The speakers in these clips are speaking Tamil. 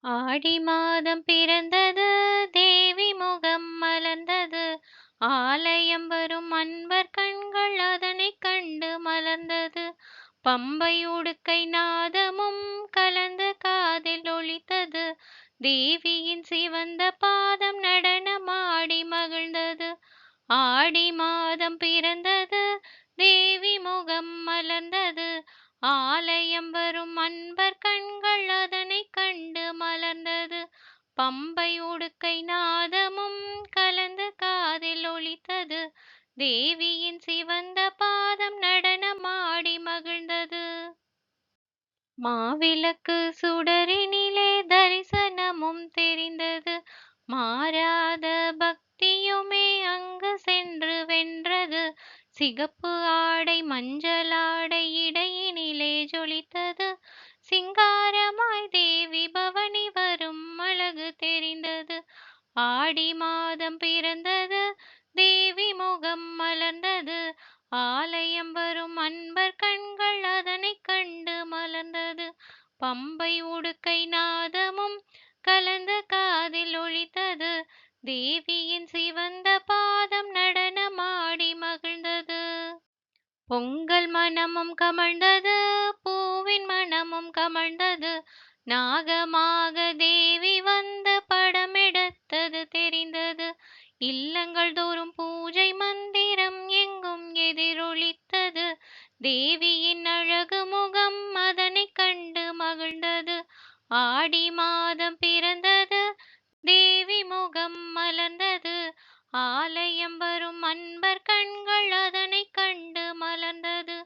ஆடி மாதம் பிறந்தது, தேவி முகம் மலர்ந்தது. ஆலயம் வரும் அன்பர் கண்கள் அதனைக் கண்டு மலர்ந்தது. பம்பை உடுக்கை நாதமும் கலந்து காதில் ஒலித்தது. தேவியின் சிவந்த பாதம் நடனமாடி மகிழ்ந்தது. ஆடி மாதம் பிறந்தது, தேவி முகம் மலர்ந்தது. ஆலயம் வரும் அன்பர் கண்கள் அதனைக் கண்டு மலர்ந்தது. பம்பை உடுக்கை நாதமும் கலந்து காதில் ஒலித்தது. தேவியின் சிவந்த பாதம் நடனமாடி மகிழ்ந்தது. மாவிளக்கு சுடரினிலே தரிசனமும் தெரிந்தது. மாறாத பக்தியுமே அங்கு சென்று வென்றது. சிகப்பு ஆடை மஞ்சள் ஆடை இடையினிலே ஜொலித்தது. சிங்காரமாய் தேவி பவனி வரும் அழகு தெரிந்தது. ஆடி மாதம் பிறந்தது, தேவி முகம் மலர்ந்தது. ஆலயம் வரும் அன்பர் கண்கள் அதனைக் கண்டு மலர்ந்தது. பம்பை உடுக்கை நாதமும் கலந்து காதில் ஒலித்தது. தேவியின் சிவந்த பாதம் நடனமாடி மகிழ்ந்தது. பொங்கல் மணமும் கமழ்ந்தது, பூவின் மணமும் கமழ்ந்தது. நாகமாக தேவி வந்து படமெடுத்தது தெரிந்தது. இல்லங்கள் தோறும் பூஜை மந்திரம் எங்கும் எதிரொலித்தது. தேவியின் அழகு முகம் அதனைக் கண்டு மகிழ்ந்தது. ஆடி மாதம் பிறந்தது, தேவி முகம் மலர்ந்தது. ஆலயம் வரும் அன்பர் கண்கள் அதனைக் கண்டு மலர்ந்தது.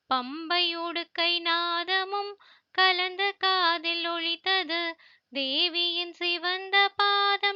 பம்பை உடுக்கை நாதமும் கலந்து காதில் ஒலித்தது. தேவியின் சிவந்த பாதம்